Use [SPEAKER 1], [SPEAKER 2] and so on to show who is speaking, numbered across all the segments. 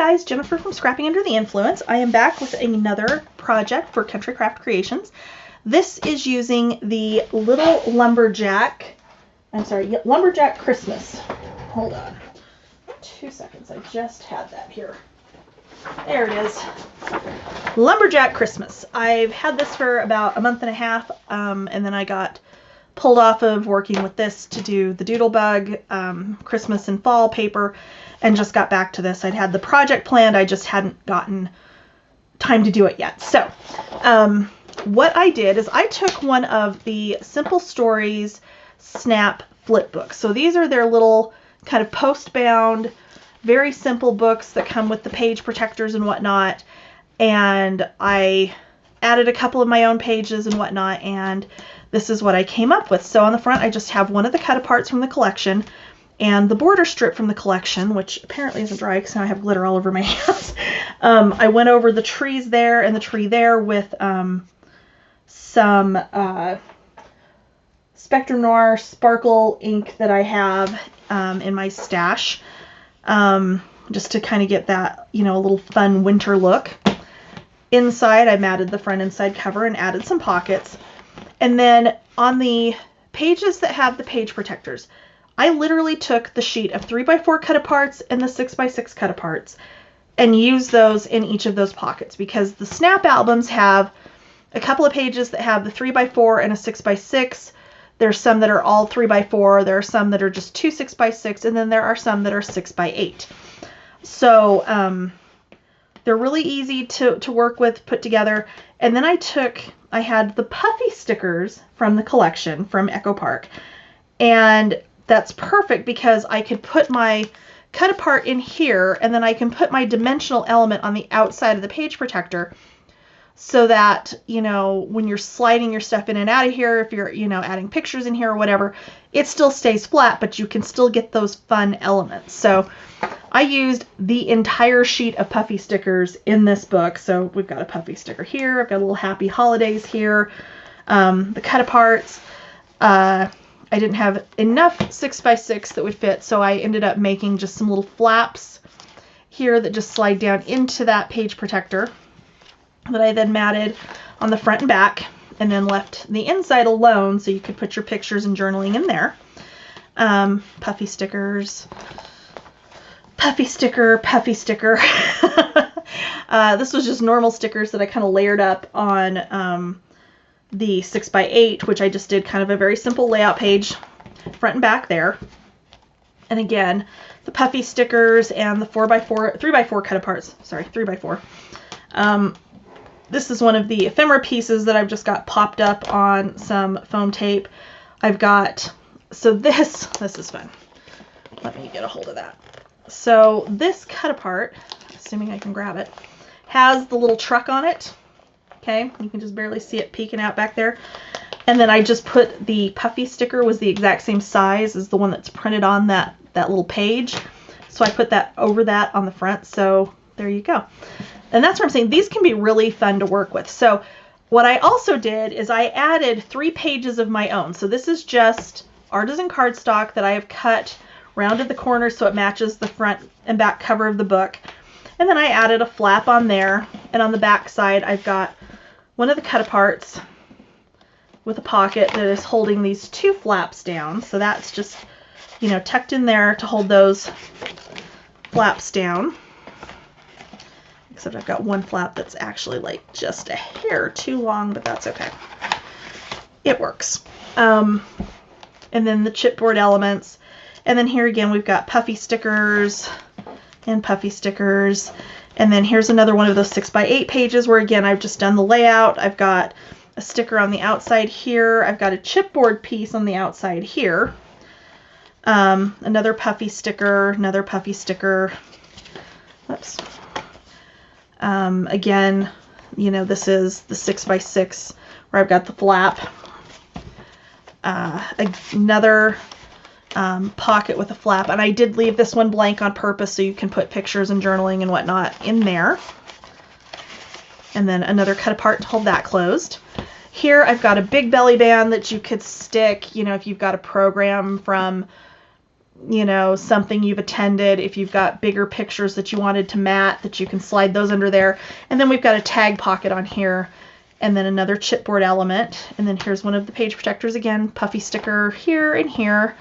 [SPEAKER 1] guys, Jennifer from Scrapping Under the Influence. I am back with another project for Country Craft Creations. This is using the little Lumberjack Christmas. Hold on 2 seconds, I just had that here. There it is. Lumberjack Christmas. I've had this for about a month and a half, and then I got pulled off of working with this to do the Doodlebug Christmas and fall paper, and just got back to this. I'd had the project planned, I just hadn't gotten time to do it yet. So what I did is I took one of the Simple Stories Snap Flipbooks. So these are their little kind of post-bound, very simple books that come with the page protectors and whatnot, and I added a couple of my own pages and whatnot, and this is what I came up with. So on the front I just have one of the cut-aparts from the collection and the border strip from the collection, which apparently isn't dry because now I have glitter all over my hands. I went over the trees there and the tree there with some Spectrum Noir sparkle ink that I have in my stash, just to kind of get that, you know, a little fun winter look. Inside I matted the front and side cover and added some pockets. And then on the pages that have the page protectors, I literally took the sheet of 3x4 cut-aparts and the 6x6 cut-aparts and used those in each of those pockets, because the Snap albums have a couple of pages that have the 3x4 and a 6x6. There's some that are all 3x4, there are some that are just 2 6x6, and then there are some that are 6x8. So they're really easy to work with, put together. And then I had the puffy stickers from the collection from Echo Park, and that's perfect because I could put my cut apart in here, and then I can put my dimensional element on the outside of the page protector, so that, you know, when you're sliding your stuff in and out of here, if you're, you know, adding pictures in here or whatever, it still stays flat, but you can still get those fun elements. So I used the entire sheet of puffy stickers in this book. So we've got a puffy sticker here, I've got a little happy holidays here, the cut aparts. I didn't have enough 6x6 that would fit, so I ended up making just some little flaps here that just slide down into that page protector that I then matted on the front and back, and then left the inside alone so you could put your pictures and journaling in there. Puffy stickers, puffy sticker, puffy sticker. This was just normal stickers that I kind of layered up on the 6x8, which I just did kind of a very simple layout page, front and back there. And again, the puffy stickers and the 3x4 cut aparts, sorry, 3x4. This is one of the ephemera pieces that I've just got popped up on some foam tape. I've got, so this is fun. Let me get a hold of that. So this cut apart, assuming I can grab it, has the little truck on it. Okay, you can just barely see it peeking out back there. And then I just put the puffy sticker, was the exact same size as the one that's printed on that little page. So I put that over that on the front. So there you go. And that's what I'm saying. These can be really fun to work with. So what I also did is I added 3 pages of my own. So this is just artisan cardstock that I have cut, rounded the corners so it matches the front and back cover of the book. And then I added a flap on there. And on the back side, I've got one of the cut aparts with a pocket that is holding these 2 flaps down. So that's just, you know, tucked in there to hold those flaps down. Except I've got one flap that's actually like just a hair too long, but that's okay. It works. And then the chipboard elements. And then here again, we've got puffy stickers and puffy stickers. And then here's another one of those 6x8 pages where again, I've just done the layout. I've got a sticker on the outside here. I've got a chipboard piece on the outside here. Another puffy sticker, another puffy sticker. Whoops. Again, you know, this is the 6x6 where I've got the flap. Another pocket with a flap, and I did leave this one blank on purpose so you can put pictures and journaling and whatnot in there. And then another cut apart to hold that closed. Here I've got a big belly band that you could stick, you know, if you've got a program from you know, something you've attended, if you've got bigger pictures that you wanted to mat, that you can slide those under there. And then we've got a tag pocket on here, and then another chipboard element. And then here's one of the page protectors again, puffy sticker here and here.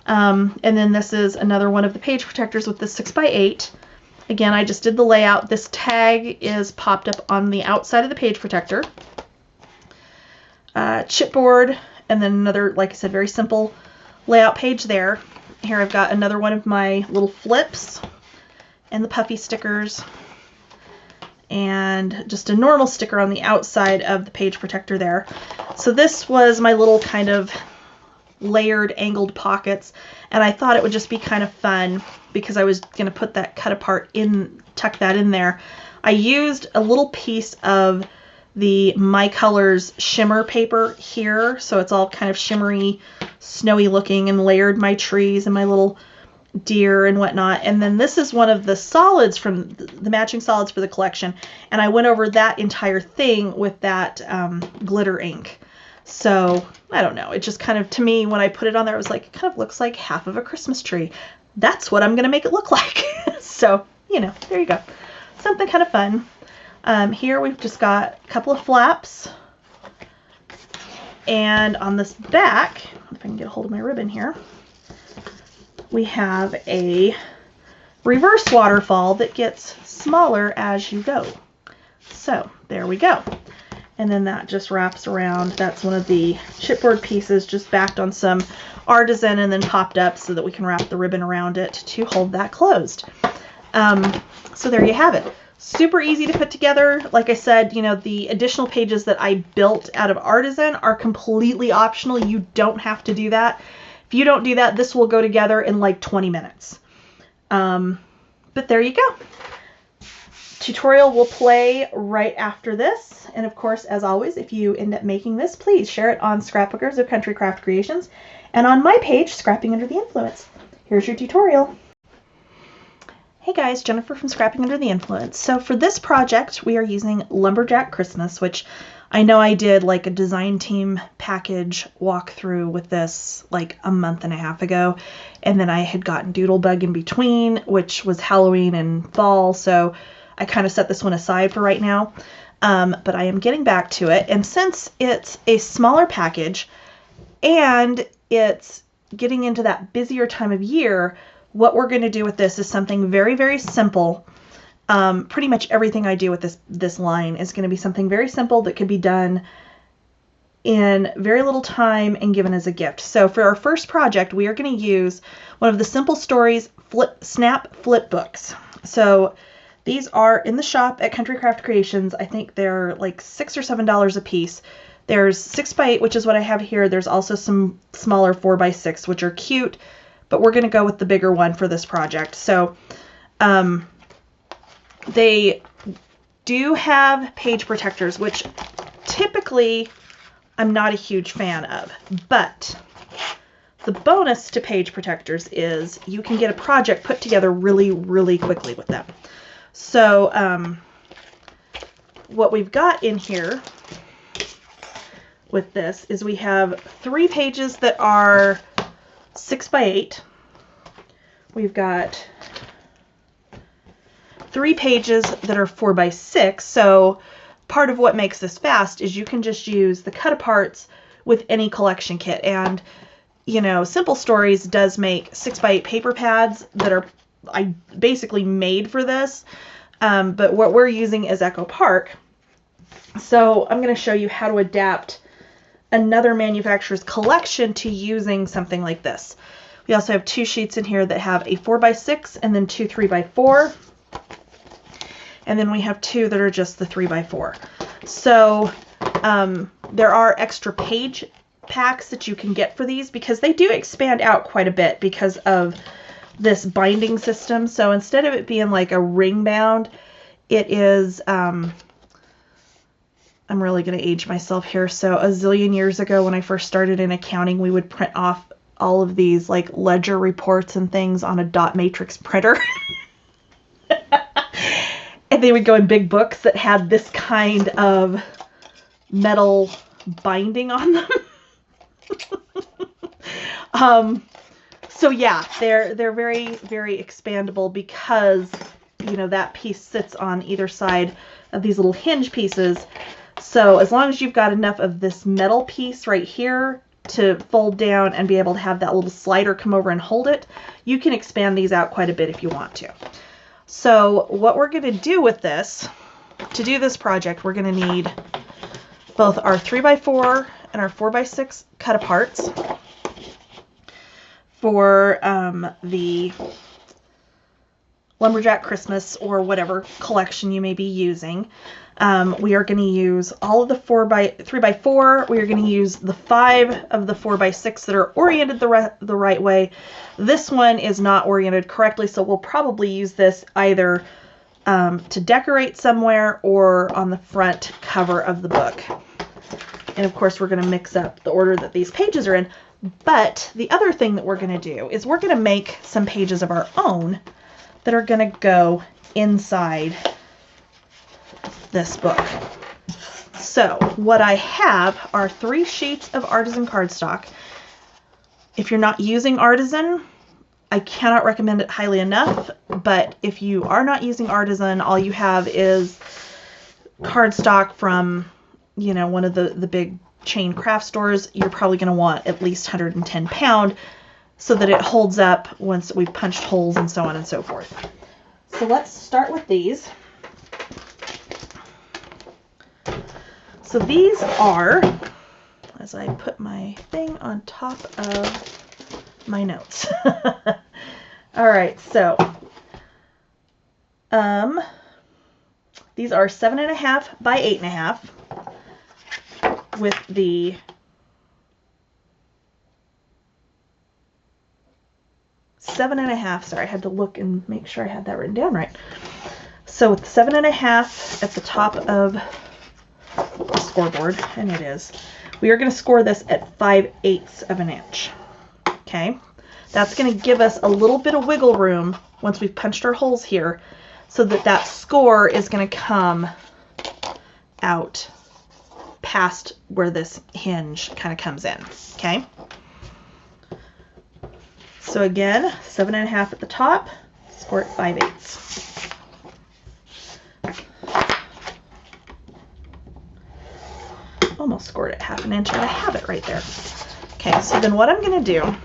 [SPEAKER 1] And then this is another one of the page protectors with the 6x8. Again, I just did the layout. This tag is popped up on the outside of the page protector. Chipboard, and then another, like I said, very simple layout page there. Here I've got another one of my little flips and the puffy stickers, and just a normal sticker on the outside of the page protector there. So this was my little kind of layered angled pockets, and I thought it would just be kind of fun because I was going to put that cut apart in, tuck that in there. I used a little piece of the My Colors shimmer paper here, so it's all kind of shimmery, snowy looking, and layered my trees and my little deer and whatnot. And then this is one of the solids from the matching solids for the collection, and I went over that entire thing with that glitter ink. So I don't know, it just kind of, to me, when I put it on there, it was like, it kind of looks like half of a Christmas tree. That's what I'm gonna make it look like. So, you know, there you go, something kind of fun. Here we've just got a couple of flaps, and on this back, if I can get a hold of my ribbon here, we have a reverse waterfall that gets smaller as you go. So there we go. And then that just wraps around. That's one of the chipboard pieces just backed on some artisan and then popped up so that we can wrap the ribbon around it to hold that closed. So there you have it. Super easy to put together. Like I said, you know, the additional pages that I built out of artisan are completely optional. You don't have to do that. If you don't do that, this will go together in like 20 minutes. But there you go. Tutorial will play right after this. And of course, as always, if you end up making this, please share it on Scrapbookers of Country Craft Creations and on my page, Scrapping Under the Influence. Here's your tutorial. Hey guys, Jennifer from Scrapping Under the Influence. So for this project, we are using Lumberjack Christmas, which I know I did like a design team package walkthrough with this like a month and a half ago. And then I had gotten Doodlebug in between, which was Halloween and fall. So I kind of set this one aside for right now. But I am getting back to it. And since it's a smaller package and it's getting into that busier time of year, what we're going to do with this is something very, very simple. Pretty much everything I do with this line is going to be something very simple that could be done in very little time and given as a gift. So for our first project, we are going to use one of the Simple Stories Snap Flipbooks. So these are in the shop at Country Craft Creations. I think they're like $6 or $7 a piece. There's 6x8, which is what I have here. There's also some smaller 4x6, which are cute, but we're going to go with the bigger one for this project. So they do have page protectors, which typically I'm not a huge fan of, but the bonus to page protectors is you can get a project put together really, really quickly with them. So what we've got in here with this is we have 3 pages that are 6x8. We've got 3 pages that are 4x6. So part of what makes this fast is you can just use the cut aparts with any collection kit. And, you know, Simple Stories does make 6x8 paper pads that are basically made for this. But what we're using is Echo Park. So I'm going to show you how to adapt another manufacturer's collection to using something like this. We also have 2 sheets in here that have a 4x6 and then 2 3x4. And then we have 2 that are just the 3x4. So there are extra page packs that you can get for these because they do expand out quite a bit because of this binding system. So instead of it being like a ring bound, it is, I'm really going to age myself here. So a zillion years ago when I first started in accounting, we would print off all of these like ledger reports and things on a dot matrix printer. And they would go in big books that had this kind of metal binding on them. So yeah, they're very, very expandable because, you know, that piece sits on either side of these little hinge pieces. So as long as you've got enough of this metal piece right here to fold down and be able to have that little slider come over and hold it, you can expand these out quite a bit if you want to. So what we're going to do with this, to do this project, we're going to need both our 3x4 and our 4x6 cut aparts for the Lumberjack Christmas or whatever collection you may be using. We are going to use all of the 3x4. We are going to use the 5 of the 4x6 that are oriented the right way. This one is not oriented correctly, so we'll probably use this either to decorate somewhere or on the front cover of the book. And of course, we're going to mix up the order that these pages are in. But the other thing that we're going to do is we're going to make some pages of our own that are going to go inside this book. So what I have are 3 sheets of artisan cardstock. If you're not using artisan, I cannot recommend it highly enough, but if you are not using artisan, all you have is cardstock from, you know, one of the big chain craft stores, you're probably going to want at least 110 pound so that it holds up once we've punched holes and so on and so forth. So let's start with these. So these are, as I put my thing on top of my notes. All right, so these are 7.5 by 8.5 with the 7.5. Sorry, I had to look and make sure I had that written down right. So with 7.5 at the top of the scoreboard, and it is, we are going to score this at 5/8 of an inch. Okay, that's going to give us a little bit of wiggle room once we've punched our holes here, so that that score is going to come out past where this hinge kind of comes in. Okay. So again, 7.5 at the top, score at 5/8. Almost scored it 1/2 inch, and I have it right there. Okay, so then what I'm going to do,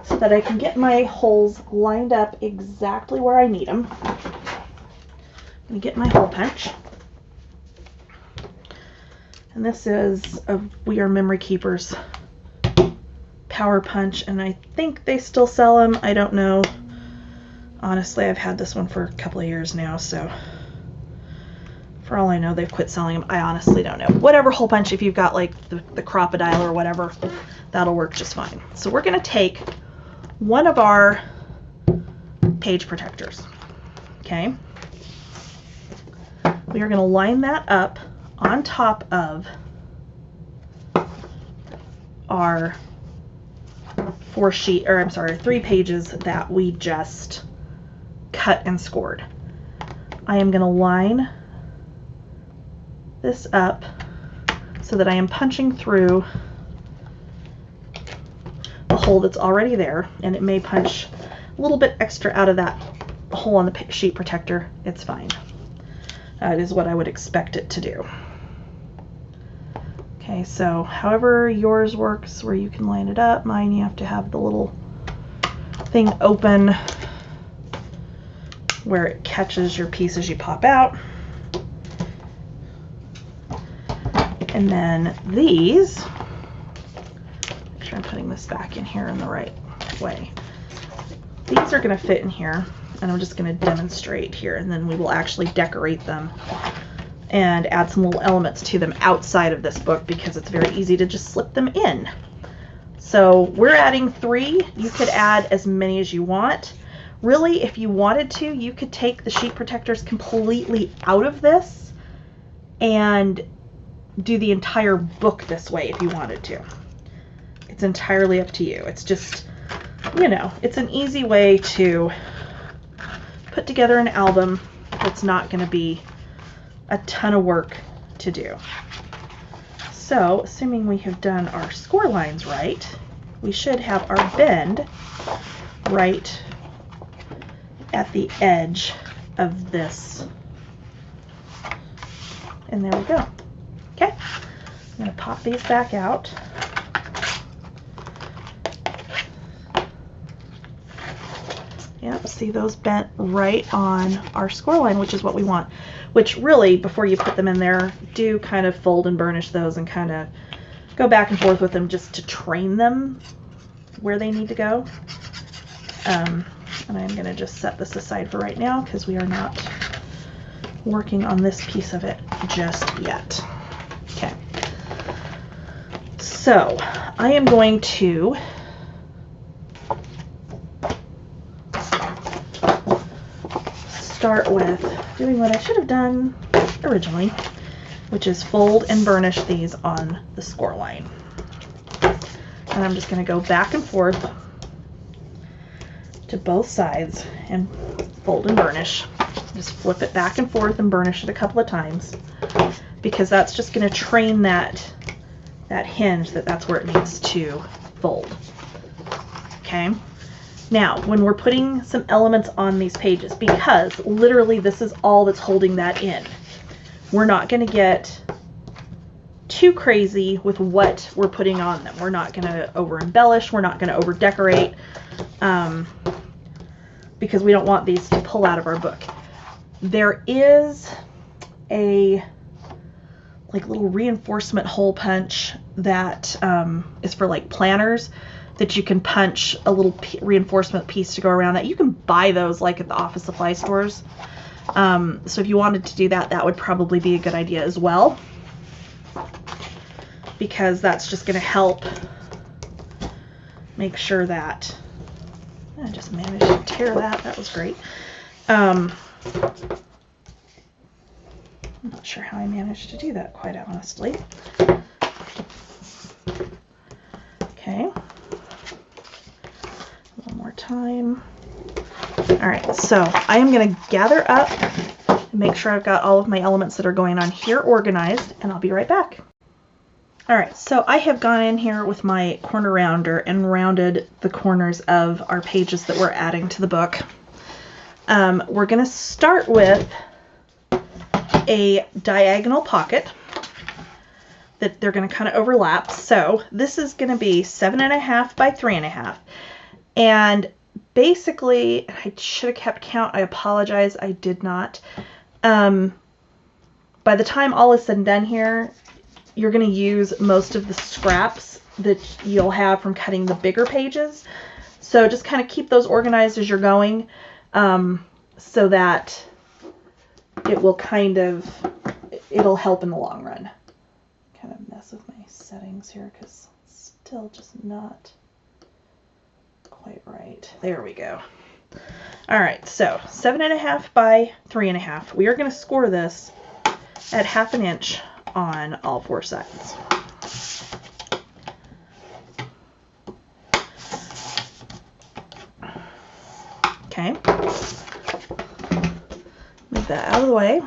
[SPEAKER 1] so that I can get my holes lined up exactly where I need them, I'm going to get my hole punch. And this is a We Are Memory Keepers Power Punch, and I think they still sell them. I don't know. Honestly, I've had this one for a couple of years now, so for all I know, they've quit selling them. I honestly don't know. Whatever hole punch, if you've got like the crocodile or whatever, that'll work just fine. So we're going to take one of our page protectors. Okay. We are going to line that up on top of our 3 pages that we just cut and scored. I am going to line this up so that I am punching through the hole that's already there, and it may punch a little bit extra out of that hole on the sheet protector. It's fine. That is what I would expect it to do. Okay, so however yours works, where you can line it up, mine you have to have the little thing open where it catches your piece as you pop out. And then these, make sure I'm putting this back in here in the right way. These are going to fit in here, and I'm just going to demonstrate here, and then we will actually decorate them and add some little elements to them outside of this book because it's very easy to just slip them in. So we're adding 3. You could add as many as you want. Really, if you wanted to, you could take the sheet protectors completely out of this and do the entire book this way if you wanted to. It's entirely up to you. It's just, you know, it's an easy way to put together an album that's not going to be a ton of work to do. So, assuming we have done our score lines right, we should have our bend right at the edge of this. And there we go. Okay, I'm going to pop these back out. Yep, see those bent right on our score line, which is what we want. Which really, before you put them in there, do kind of fold and burnish those and kind of go back and forth with them just to train them where they need to go. And I'm going to just set this aside for right now because we are not working on this piece of it just yet. Okay. So I am going to start with doing what I should have done originally, which is fold and burnish these on the score line. And I'm just going to go back and forth to both sides and fold and burnish. Just flip it back and forth and burnish it a couple of times, because that's just going to train that hinge that's where it needs to fold. Okay. Now, when we're putting some elements on these pages, because literally this is all that's holding that in, we're not going to get too crazy with what we're putting on them. We're not going to over embellish. We're not going to over decorate, because we don't want these to pull out of our book. There is a little reinforcement hole punch that is for like planners, that you can punch a little reinforcement piece to go around that. You can buy those like at the office supply stores. So if you wanted to do that, that would probably be a good idea as well, because that's just going to help make sure that I just managed to tear that. That was great. I'm not sure how I managed to do that, quite honestly. Okay. One more time. All right, so I am going to gather up and make sure I've got all of my elements that are going on here organized, and I'll be right back. All right, so I have gone in here with my corner rounder and rounded the corners of our pages that we're adding to the book. We're going to start with a diagonal pocket that they're going to kind of overlap. So this is going to be 7.5 by 3.5. And basically, I should have kept count. I apologize. I did not. By the time all is said and done here, you're going to use most of the scraps that you'll have from cutting the bigger pages. So just kind of keep those organized as you're going, so that it will it'll help in the long run. Kind of mess with my settings here because it's still just not quite right. There we go. All right, so 7.5 by 3.5. We are going to score this at 1/2 inch on all 4 sides. Okay. Move that out of the way.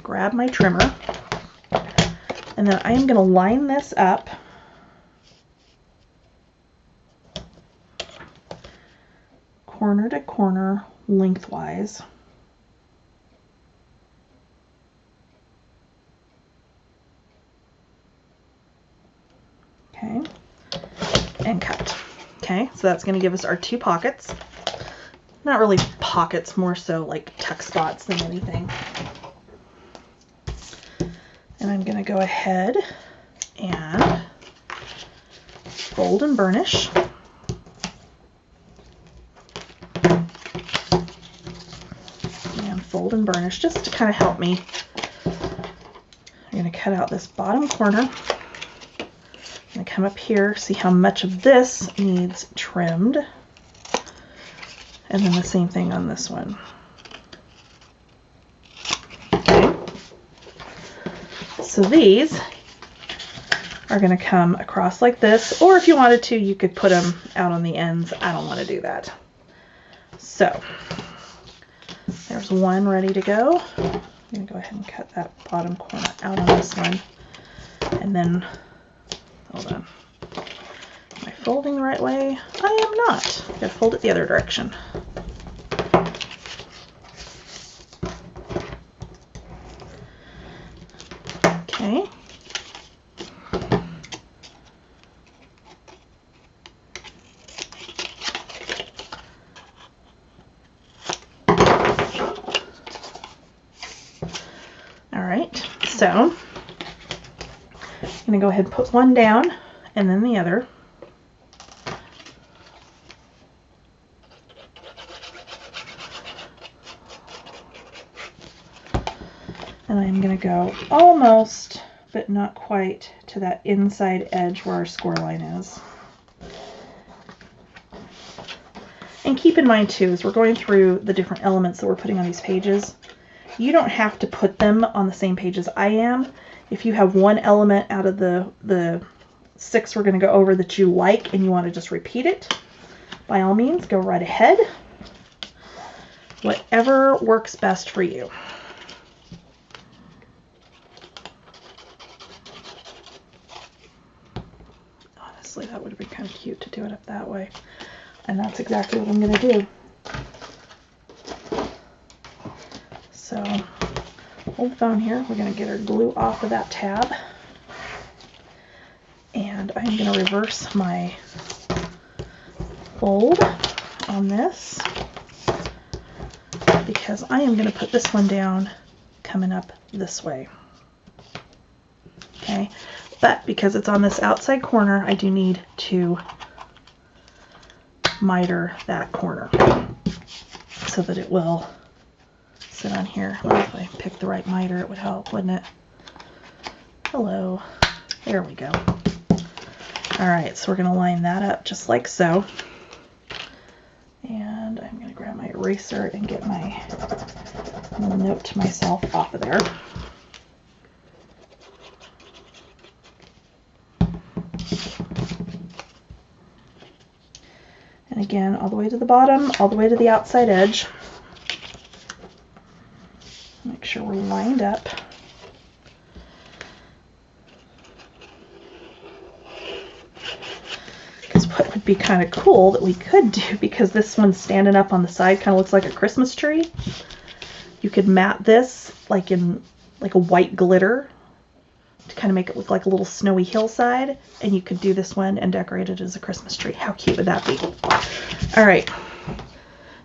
[SPEAKER 1] Grab my trimmer. And then I am going to line this up corner to corner lengthwise. Okay, and cut. Okay, so that's going to give us our 2 pockets. Not really pockets, more so like tuck spots than anything. And I'm going to go ahead and fold and burnish. And fold and burnish just to kind of help me. I'm going to cut out this bottom corner. I'm going to come up here, see how much of this needs trimmed. And then the same thing on this one. Okay. So these are going to come across like this, or if you wanted to, you could put them out on the ends. I don't want to do that. So there's one ready to go. I'm going to go ahead and cut that bottom corner out on this one. And then, hold on, folding the right way? I am not. I gotta fold it the other direction. Okay. All right, so I'm gonna go ahead and put one down and then the other. And I'm going to go almost, but not quite, to that inside edge where our score line is. And keep in mind too, as we're going through the different elements that we're putting on these pages, you don't have to put them on the same page as I am. If you have one element out of the 6 we're going to go over that you like and you want to just repeat it, by all means, go right ahead. Whatever works best for you. Honestly, that would have been kind of cute to do it up that way. And that's exactly what I'm going to do. So, hold the phone here. We're going to get our glue off of that tab. And I'm going to reverse my fold on this, because I am going to put this one down coming up this way. Okay, but because it's on this outside corner, I do need to miter that corner so that it will sit on here. Well, if I picked the right miter, it would help, wouldn't it? Hello. There we go. All right, so we're going to line that up just like so. And I'm going to grab my eraser and get my little note to myself off of there. And again, all the way to the bottom, all the way to the outside edge. Make sure we're lined up. Because what would be kind of cool that we could do, because this one's standing up on the side, kind of looks like a Christmas tree. You could mat this like in like a white glitter to kind of make it look like a little snowy hillside, and you could do this one and decorate it as a Christmas tree. How cute would that be? All right,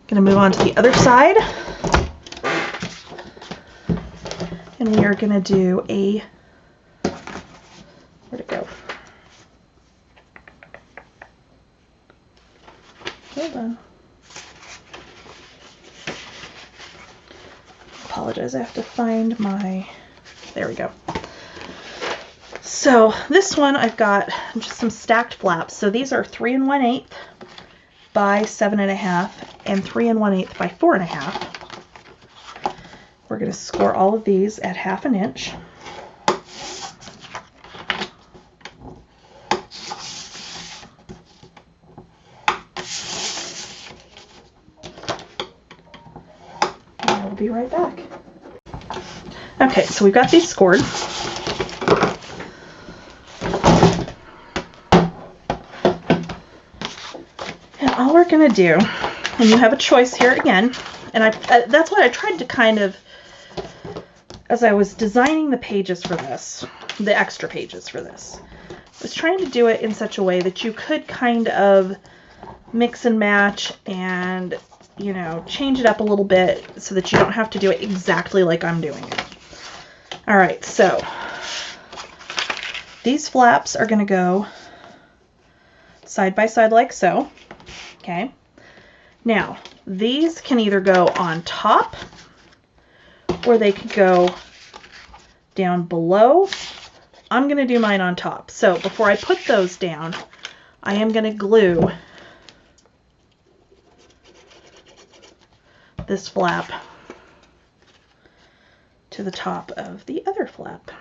[SPEAKER 1] gonna move on to the other side, and we are gonna do a, where'd it go? Hold on. Apologize, I have to find my, there we go. So this one I've got just some stacked flaps. So these are 3 1/8 by 7.5 and 3 1/8 by 4.5. We're going to score all of these at 1/2 inch. And I will be right back. Okay, so we've got these scored. All we're going to do, and you have a choice here again, and that's what I tried to kind of, as I was designing the pages for this, the extra pages for this, I was trying to do it in such a way that you could kind of mix and match and, you know, change it up a little bit so that you don't have to do it exactly like I'm doing it. All right, so these flaps are going to go side by side like so. Okay, now these can either go on top or they could go down below. I'm going to do mine on top. So before I put those down, I am going to glue this flap to the top of the other flap.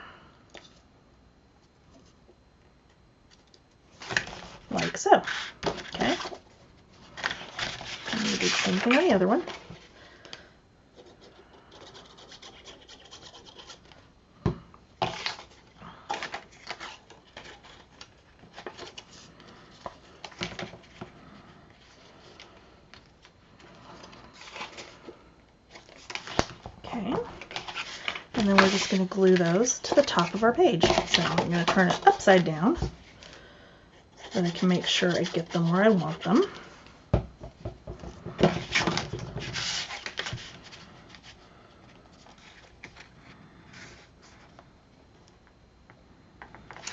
[SPEAKER 1] Like so. Okay. I'm going to do the same thing on the other one. Okay. And then we're just going to glue those to the top of our page. So I'm going to turn it upside down so that I can make sure I get them where I want them.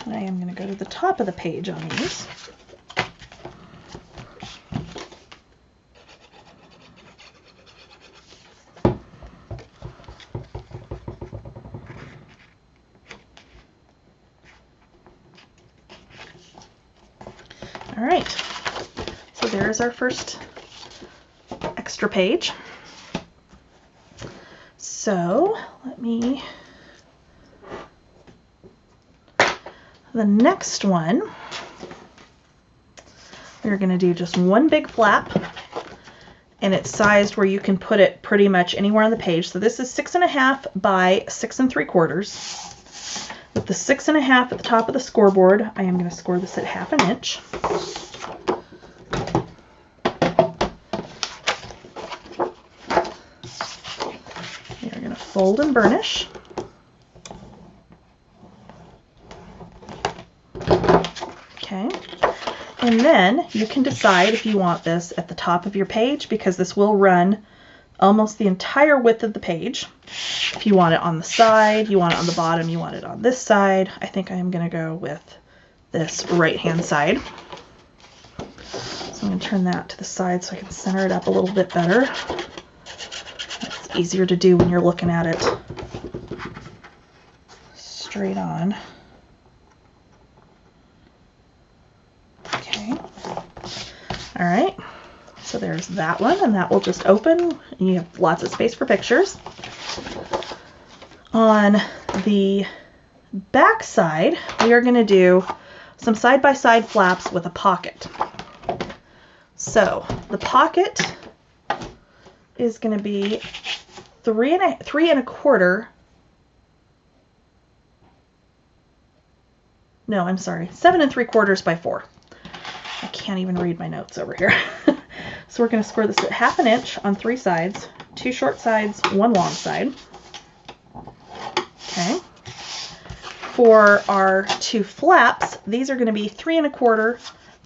[SPEAKER 1] And I am going to go to the top of the page on these. All right, so there's our first extra page. So the next one, we're going to do just one big flap, and it's sized where you can put it pretty much anywhere on the page. So this is 6.5 by 6 3/4. With the 6.5 at the top of the scoreboard, I am going to score this at 1/2 inch. You're going to fold and burnish. Okay. And then you can decide if you want this at the top of your page, because this will run almost the entire width of the page. If you want it on the side, you want it on the bottom, you want it on this side. I think I am going to go with this right-hand side. So I'm going to turn that to the side so I can center it up a little bit better. It's easier to do when you're looking at it straight on. Okay. All right. So there's that one, and that will just open, and you have lots of space for pictures. On the back side, we are going to do some side-by-side flaps with a pocket. So the pocket is going to be 3 1/4. No, I'm sorry, 7 3/4 by 4. I can't even read my notes over here. So we're going to score this at 1/2 inch on 3 sides, 2 short sides, 1 long side. Okay. For our 2 flaps, these are going to be 3 1/4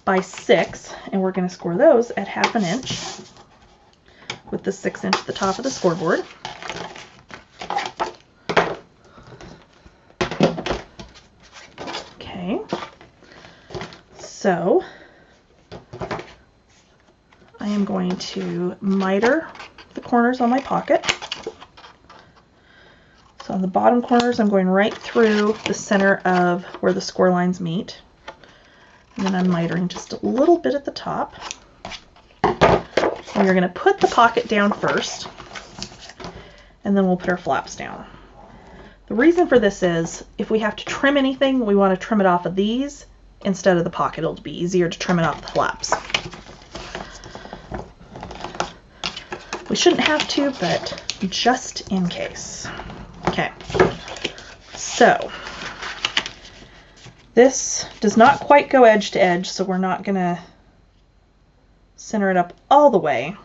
[SPEAKER 1] by 6, and we're going to score those at 1/2 inch with the 6 inch at the top of the scoreboard. Okay. So I am going to miter the corners on my pocket. So on the bottom corners, I'm going right through the center of where the score lines meet. And then I'm mitering just a little bit at the top. And we're going to put the pocket down first, and then we'll put our flaps down. The reason for this is, if we have to trim anything, we want to trim it off of these instead of the pocket. It'll be easier to trim it off the flaps. We shouldn't have to, but just in case. Okay, so this does not quite go edge to edge, so we're not going to center it up all the way.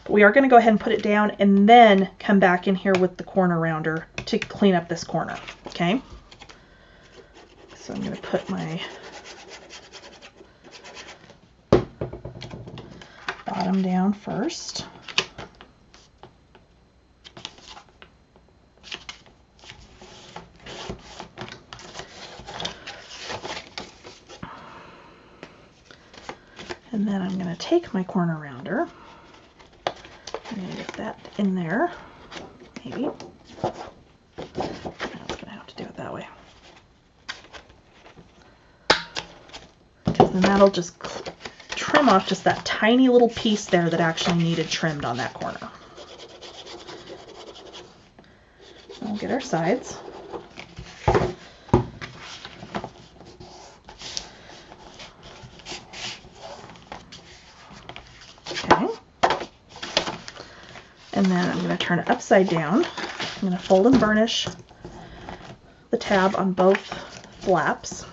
[SPEAKER 1] But we are going to go ahead and put it down and then come back in here with the corner rounder to clean up this corner. Okay, so I'm going to put my bottom down first. And then I'm going to take my corner rounder. I'm going to get that in there, maybe. I was going to have to do it that way. Because then that'll just trim off just that tiny little piece there that actually needed trimmed on that corner. We'll get our sides. And then I'm going to turn it upside down. I'm going to fold and burnish the tab on both flaps.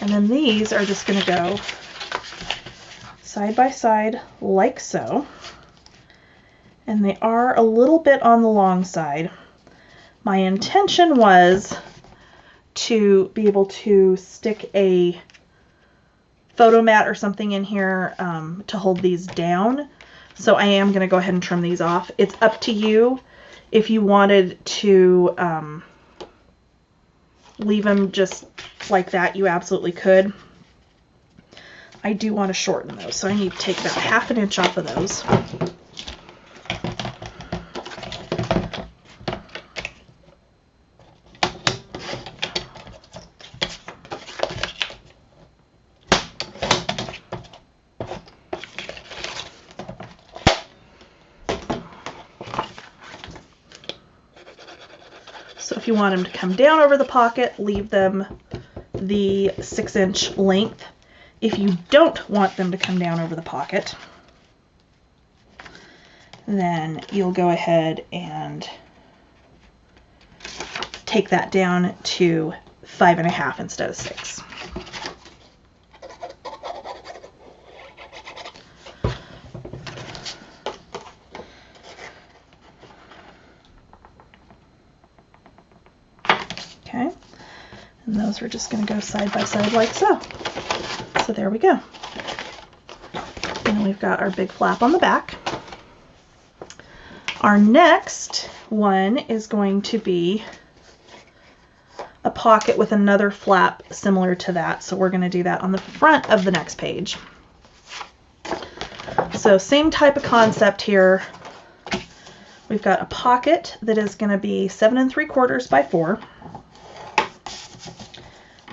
[SPEAKER 1] And then these are just going to go side by side like so. and they are a little bit on the long side. My intention was to be able to stick a photo mat or something in here to hold these down. So I am going to go ahead and trim these off. It's up to you. If you wanted to leave them just like that, you absolutely could. I do want to shorten those, so I need to take about 1/2 inch off of those. So if you want them to come down over the pocket, leave them the 6-inch length. If you don't want them to come down over the pocket, then you'll go ahead and take that down to 5.5 instead of 6. Okay, and those are just going to go side by side like so. So there we go. And we've got our big flap on the back. Our next one is going to be a pocket with another flap similar to that. So we're going to do that on the front of the next page. So same type of concept here. We've got a pocket that is going to be 7 3/4 by 4.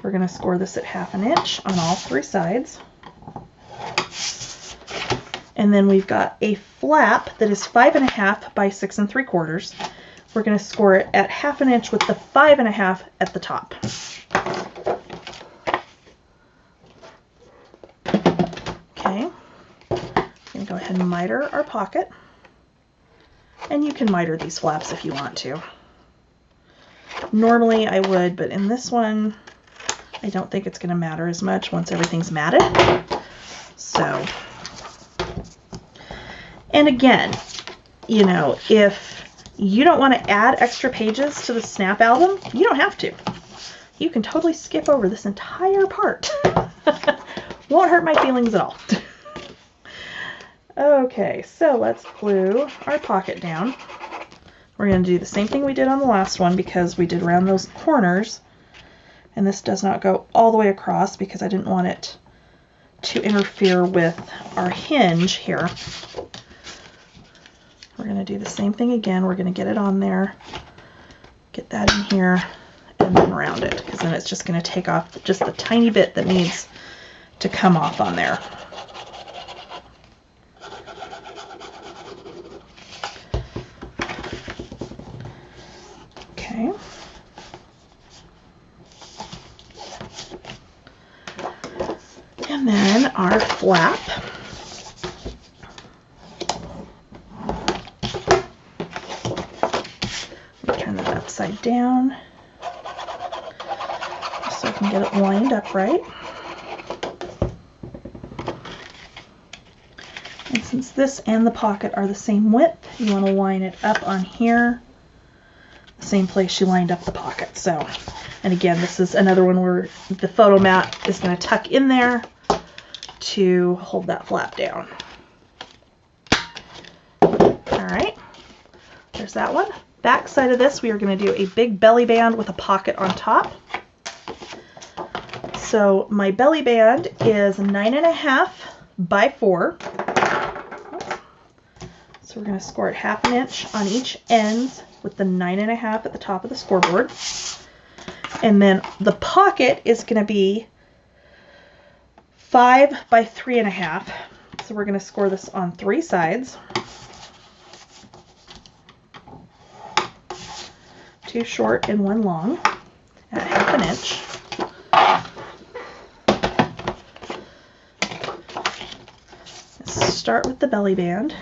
[SPEAKER 1] We're going to score this at 1/2 inch on all 3 sides. And then we've got a flap that is 5.5 by 6 3/4. We're going to score it at 1/2 inch with the 5.5 at the top. Okay, I'm going to go ahead and miter our pocket. And you can miter these flaps if you want to. Normally I would, but in this one, I don't think it's going to matter as much once everything's matted. So, and again, you know, if you don't want to add extra pages to the snap album, you don't have to. You can totally skip over this entire part. Won't hurt my feelings at all. Okay, so let's glue our pocket down. We're going to do the same thing we did on the last one because we did round those corners. And this does not go all the way across because I didn't want it to interfere with our hinge here. We're going to do the same thing again. We're going to get it on there, get that in here, and then round it because then it's just going to take off just the tiny bit that needs to come off on there. Okay. And then our flap. Turn that upside down so I can get it lined up right. And since this and the pocket are the same width, you want to line it up on here, the same place you lined up the pocket. So, and again, this is another one where the photo mat is going to tuck in there to hold that flap down. All right, there's that one. Back side of this, we are going to do a big belly band with a pocket on top. So my belly band is 9.5 by 4. So we're going to score it 1/2 inch on each end with the 9.5 at the top of the scoreboard. And then the pocket is going to be 5 by 3.5. So we're going to score this on 3 sides. 2 short and 1 long at 1/2 inch. Let's start with the belly band.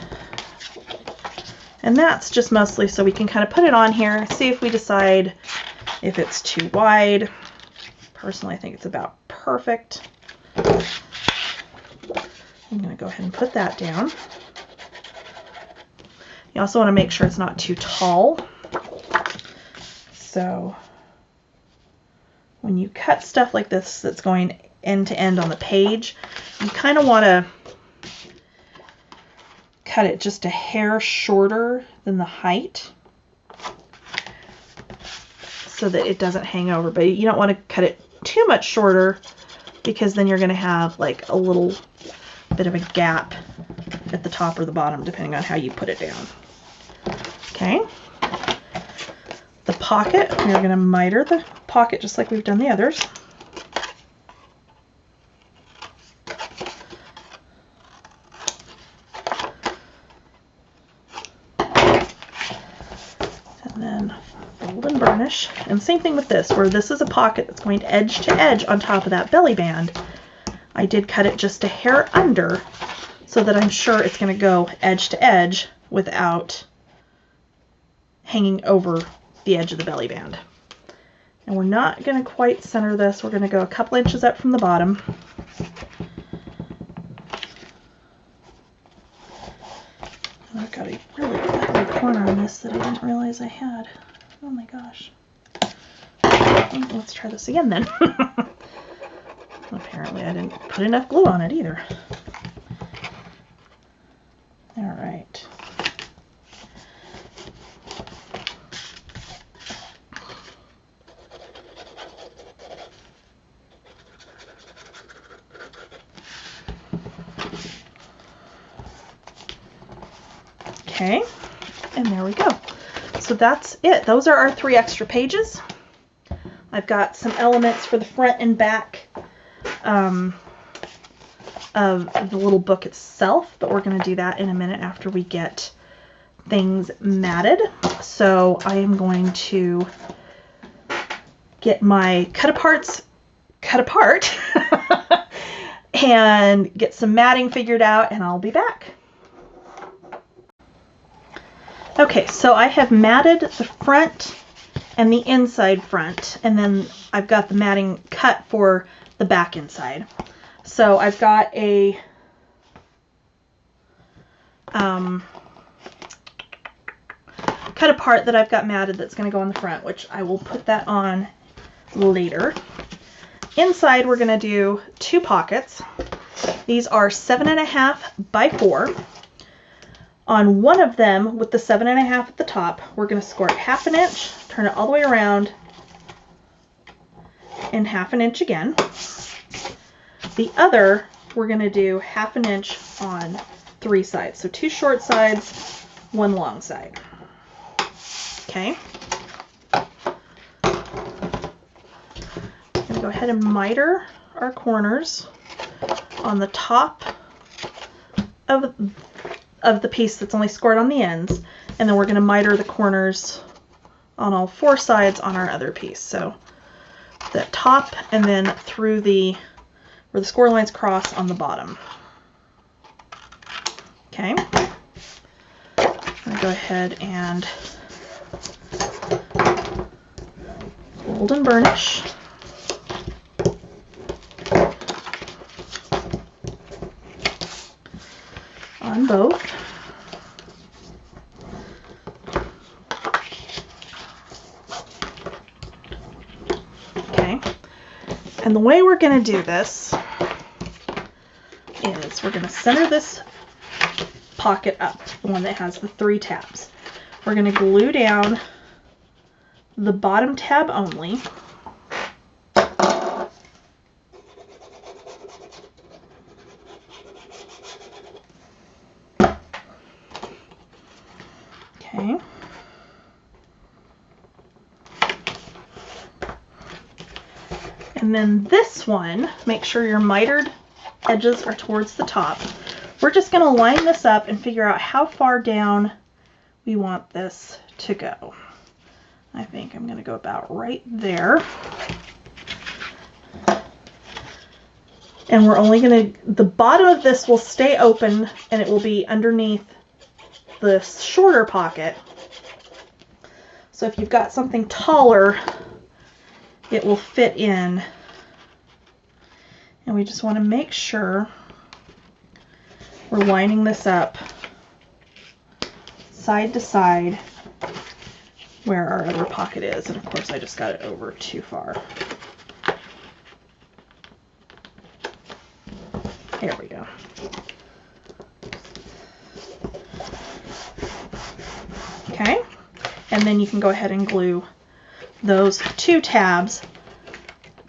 [SPEAKER 1] And that's just mostly so we can kind of put it on here, see if we decide if it's too wide. Personally, I think it's about perfect. I'm going to go ahead and put that down. You also want to make sure it's not too tall. So when you cut stuff like this that's going end to end on the page, you kind of want to cut it just a hair shorter than the height so that it doesn't hang over. But you don't want to cut it too much shorter because then you're going to have like a little bit of a gap at the top or the bottom depending on how you put it down. Okay. The pocket, we're going to miter the pocket just like we've done the others. And then fold and burnish. And same thing with this, where this is a pocket that's going edge to edge on top of that belly band. I did cut it just a hair under so that I'm sure it's going to go edge to edge without hanging over the edge of the belly band. And we're not going to quite center this. We're going to go a couple inches up from the bottom. And I've got a really ugly corner on this that I didn't realize I had. Oh my gosh. Let's try this again then. Apparently I didn't put enough glue on it either. All right. Okay, and there we go. So that's it. Those are our 3 extra pages. I've got some elements for the front and back of the little book itself, but we're going to do that in a minute after we get things matted. So I am going to get my cut-aparts cut apart and get some matting figured out, and I'll be back. Okay, so I have matted the front and the inside front, and then I've got the matting cut for the back inside. So I've got a cut apart that I've got matted that's going to go on the front, which I will put that on later. Inside we're going to do 2 pockets. These are 7.5 by 4. On one of them, with the 7.5 at the top, we're going to score it 1/2 inch, turn it all the way around, and 1/2 inch again. The other, we're going to do 1/2 inch on 3 sides. So 2 short sides, 1 long side. Okay. I'm going to go ahead and miter our corners on the top of the piece that's only scored on the ends, and then we're going to miter the corners on all 4 sides on our other piece. So the top and then through where the score lines cross on the bottom. Okay. I'm going to go ahead and fold and burnish. On both. Okay, and the way we're going to do this is we're going to center this pocket up, the one that has the 3 tabs. We're going to glue down the bottom tab only. Okay. And then this one, make sure your mitered edges are towards the top. We're just going to line this up and figure out how far down we want this to go. I think I'm going to go about right there. And we're only going to, the bottom of this will stay open and it will be underneath the shorter pocket. So if you've got something taller, it will fit in. And we just want to make sure we're lining this up side to side where our other pocket is. And of course I just got it over too far. Here we go. Okay, and then you can go ahead and glue those 2 tabs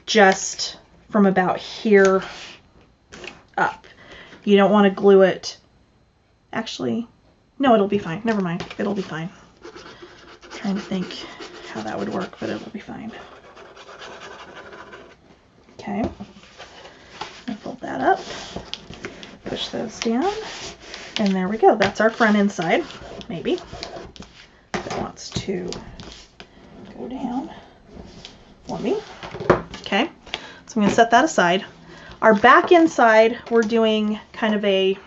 [SPEAKER 1] just from about here up. You don't want to glue it, actually, no, it'll be fine. Never mind, it'll be fine. I'm trying to think how that would work, but it'll be fine. Okay, and fold that up, push those down, and there we go. That's our front inside, maybe. If it wants to go down for me. Okay, so I'm going to set that aside. Our back inside, we're doing kind of a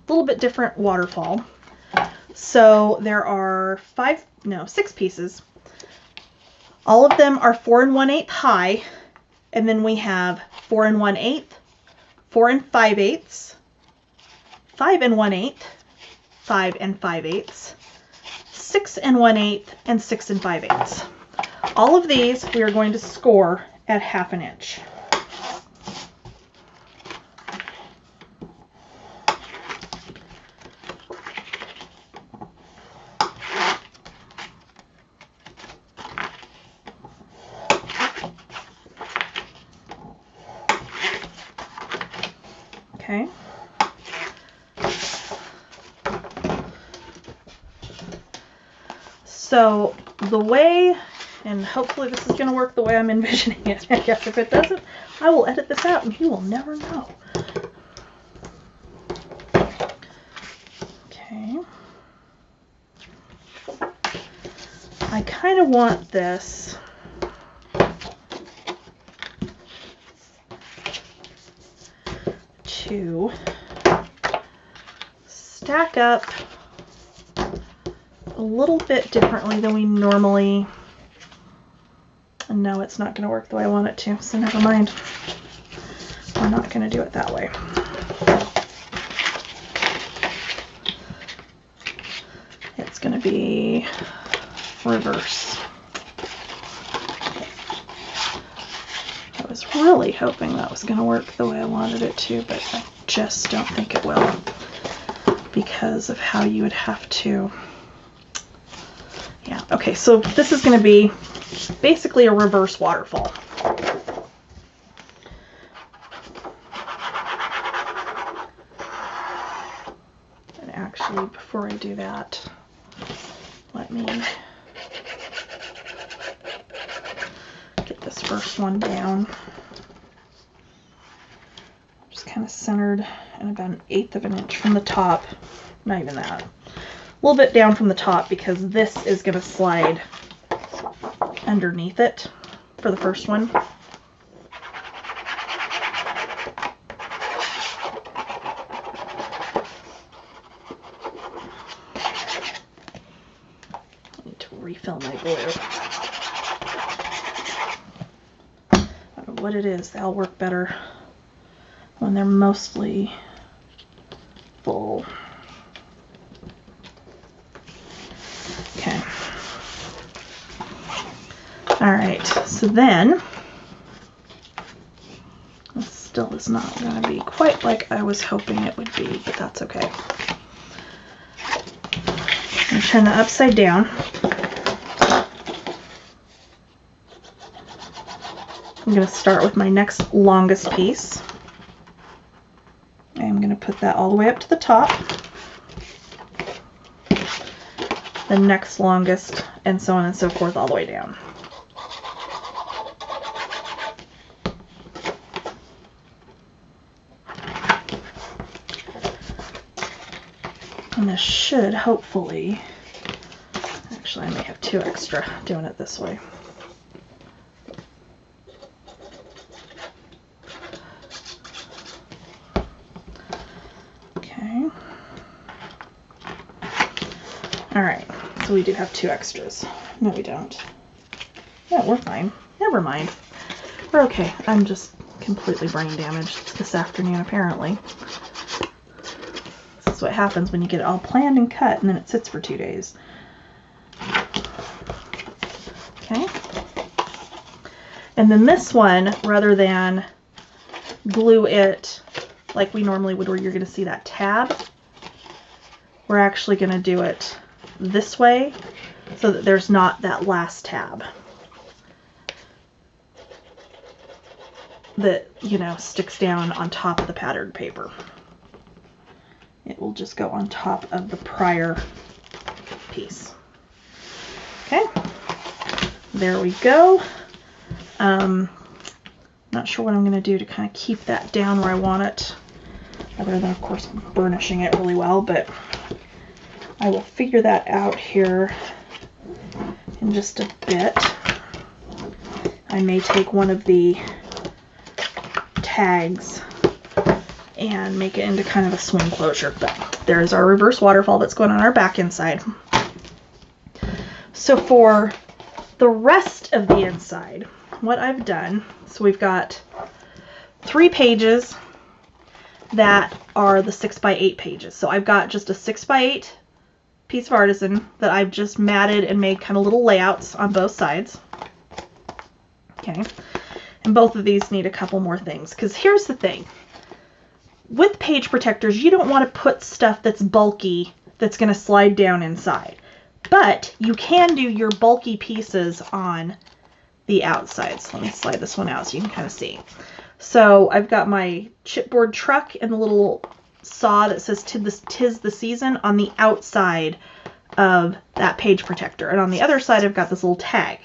[SPEAKER 1] little bit different waterfall. So there are 6 pieces. All of them are 4 1/8 high, and then we have 4 1/8, 4 5/8, 5 1/8, 5 5/8, 6 1/8, and 6 5/8. All of these we are going to score at 1/2 inch. Okay. So the way, and hopefully this is going to work the way I'm envisioning it. I guess if it doesn't, I will edit this out and you will never know. Okay. I kind of want this to stack up a little bit differently than we normally. And no, it's not going to work the way I want it to, so never mind. We're not going to do it that way. It's going to be reverse. I was really hoping that was going to work the way I wanted it to, but I just don't think it will because of how you would have to. Yeah, okay, so this is going to be basically a reverse waterfall. And actually, before I do that, let me get this first one down. Just kind of centered and about 1/8 of an inch from the top. Not even that. A little bit down from the top because this is going to slide underneath it for the first one. I need to refill my glue. I don't know what it is. They all work better when they're mostly full. Okay. All right, so then, this still is not going to be quite like I was hoping it would be, but that's okay. I'm going to turn that upside down. I'm going to start with my next longest piece. I'm going to put that all the way up to the top. The next longest, and so on and so forth all the way down. And this should hopefully, actually I may have 2 extra doing it this way. Okay. All right, so we do have 2 extras. No, we don't. Yeah, we're fine. Never mind. We're okay. I'm just completely brain damaged this afternoon, apparently. That's what happens when you get it all planned and cut and then it sits for 2 days. Okay. And then this one, rather than glue it like we normally would where you're going to see that tab, we're actually going to do it this way so that there's not that last tab that, you know, sticks down on top of the patterned paper. It will just go on top of the prior piece. Okay, there we go. Not sure what I'm going to do to kind of keep that down where I want it, other than, of course, burnishing it really well, but I will figure that out here in just a bit. I may take one of the tags and make it into kind of a swing closure, but there's our reverse waterfall that's going on our back inside. So for the rest of the inside, what I've done, so we've got 3 pages that are the 6x8 pages. So I've got just a 6x8 piece of artisan that I've just matted and made kind of little layouts on both sides. Okay, and both of these need a couple more things, because here's the thing. With page protectors, you don't want to put stuff that's bulky that's going to slide down inside. But you can do your bulky pieces on the outside. So let me slide this one out so you can kind of see. So I've got my chipboard truck and the little saw that says "Tis the Season" on the outside of that page protector. And on the other side, I've got this little tag.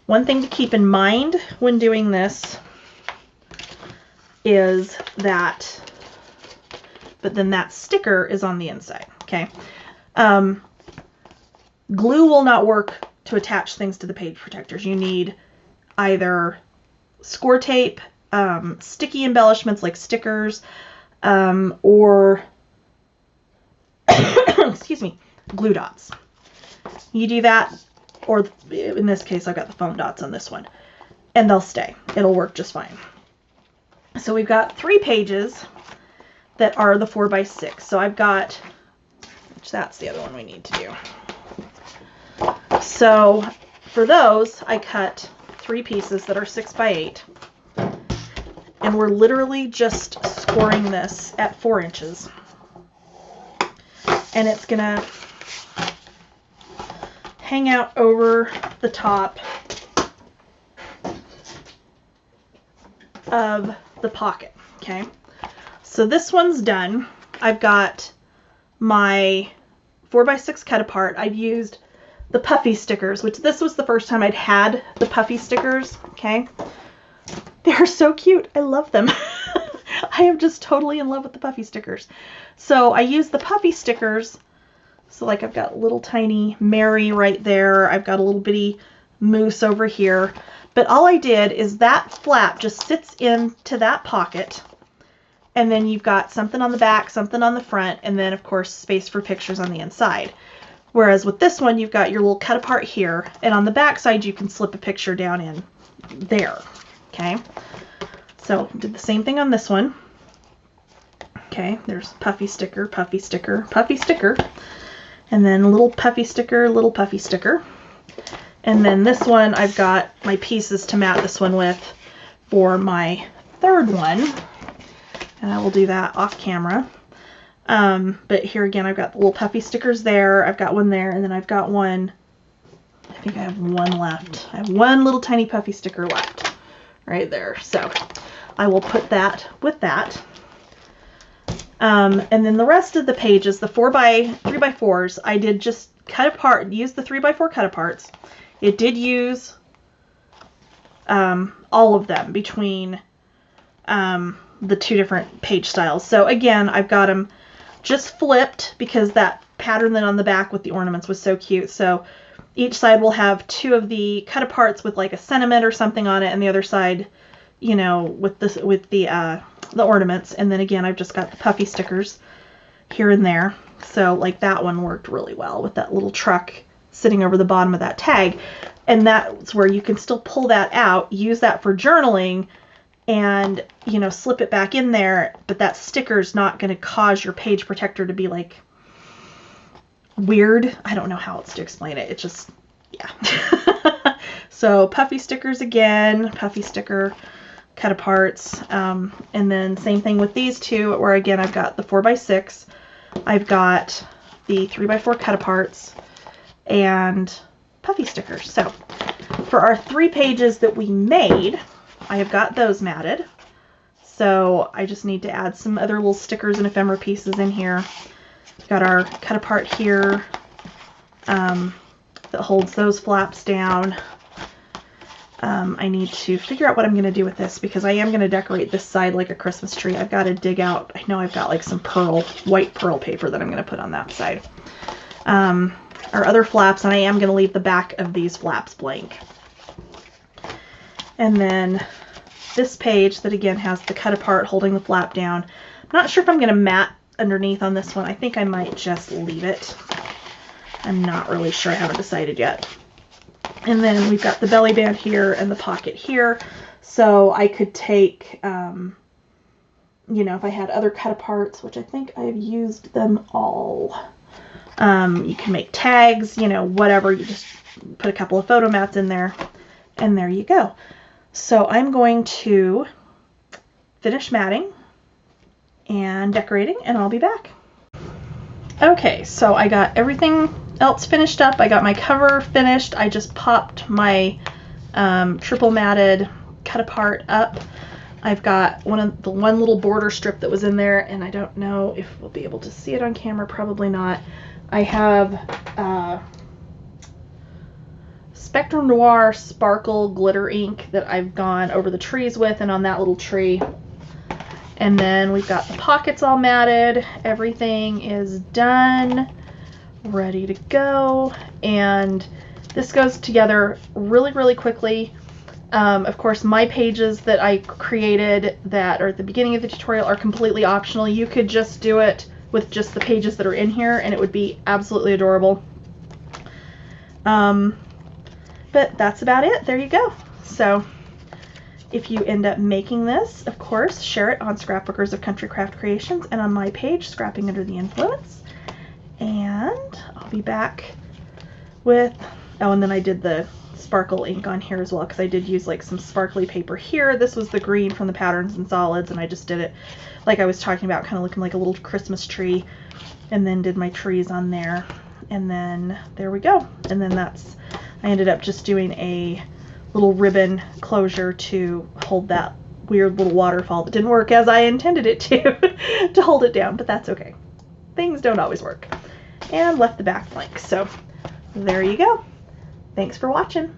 [SPEAKER 1] One thing to keep in mind when doing this is that, but then that sticker is on the inside, okay? Glue will not work to attach things to the page protectors. You need either score tape, sticky embellishments like stickers, or excuse me, glue dots. You do that, or in this case, I've got the foam dots on this one, and they'll stay. It'll work just fine. So we've got 3 pages that are the 4x6. So I've got, which that's the other one we need to do. So for those, I cut 3 pieces that are 6x8, and we're literally just scoring this at 4 inches. And it's gonna hang out over the top of the pocket, okay? So this one's done. I've got my 4x6 cut apart. I've used the puffy stickers, which this was the first time I'd had the puffy stickers, okay? They're so cute. I love them. I am just totally in love with the puffy stickers. So I use the puffy stickers. So like I've got little tiny Mary right there. I've got a little bitty moose over here. But all I did is that flap just sits into that pocket. And then you've got something on the back, something on the front, and then of course space for pictures on the inside. Whereas with this one, you've got your little cut apart here, and on the back side, you can slip a picture down in there, okay? So did the same thing on this one. Okay, there's puffy sticker, puffy sticker, puffy sticker, and then little puffy sticker, little puffy sticker. And then this one, I've got my pieces to mat this one with for my third one, and I will do that off camera. But here again, I've got the little puffy stickers there. I've got one there, and then I've got one, I think I have one left. I have one little tiny puffy sticker left right there. So I will put that with that. And then the rest of the pages, the 3x4s, I did just cut apart, use the 3x4 cut aparts. It did use all of them between the 2 different page styles. So again, I've got them just flipped because that pattern then on the back with the ornaments was so cute. So each side will have 2 of the cut aparts with like a sentiment or something on it, and the other side, you know, with the ornaments. And then again, I've just got the puffy stickers here and there. So like that one worked really well with that little truck sitting over the bottom of that tag. And that's where you can still pull that out, use that for journaling, and, you know, slip it back in there, but that sticker's not going to cause your page protector to be like weird. I don't know how else to explain it. It just, yeah. So puffy stickers again, puffy sticker cut aparts. And then same thing with these two, where again, I've got the 4x6, I've got the 3x4 cut aparts, and puffy stickers. So for our 3 pages that we made, I have got those matted. So I just need to add some other little stickers and ephemera pieces in here. We've got our cut apart here that holds those flaps down. I need to figure out what I'm going to do with this, because I am going to decorate this side like a Christmas tree. I've got to dig out, I know I've got like some white pearl paper that I'm going to put on that side. Our other flaps, and I am going to leave the back of these flaps blank. And then this page that again has the cut apart holding the flap down. I'm not sure if I'm going to mat underneath on this one. I think I might just leave it. I'm not really sure. I haven't decided yet. And then we've got the belly band here and the pocket here. So I could take, you know, if I had other cut aparts, which I think I've used them all. You can make tags, you know, whatever. You just put a couple of photo mats in there, and there you go. So I'm going to finish matting and decorating, and I'll be back. Okay, so I got everything else finished up. I got my cover finished. I just popped my triple matted cut apart up. I've got one little border strip that was in there, and I don't know if we'll be able to see it on camera. Probably not. I have Spectrum Noir Sparkle Glitter ink that I've gone over the trees with, and on that little tree. And then we've got the pockets all matted. Everything is done, ready to go. And this goes together really, really quickly. Of course, my pages that I created that are at the beginning of the tutorial are completely optional. You could just do it with just the pages that are in here, and it would be absolutely adorable. But that's about it. There you go. So if you end up making this, of course, share it on Scrapbookers of Country Craft Creations and on my page, Scrapping Under the Influence. And I'll be back with, oh, and then I did the sparkle ink on here as well, because I did use like some sparkly paper here. This was the green from the Patterns and Solids, and I just did it like I was talking about, kind of looking like a little Christmas tree, and then did my trees on there. And then there we go. And then I ended up just doing a little ribbon closure to hold that weird little waterfall that didn't work as I intended it to hold it down, but that's okay. Things don't always work. And left the back blank. So there you go. Thanks for watching.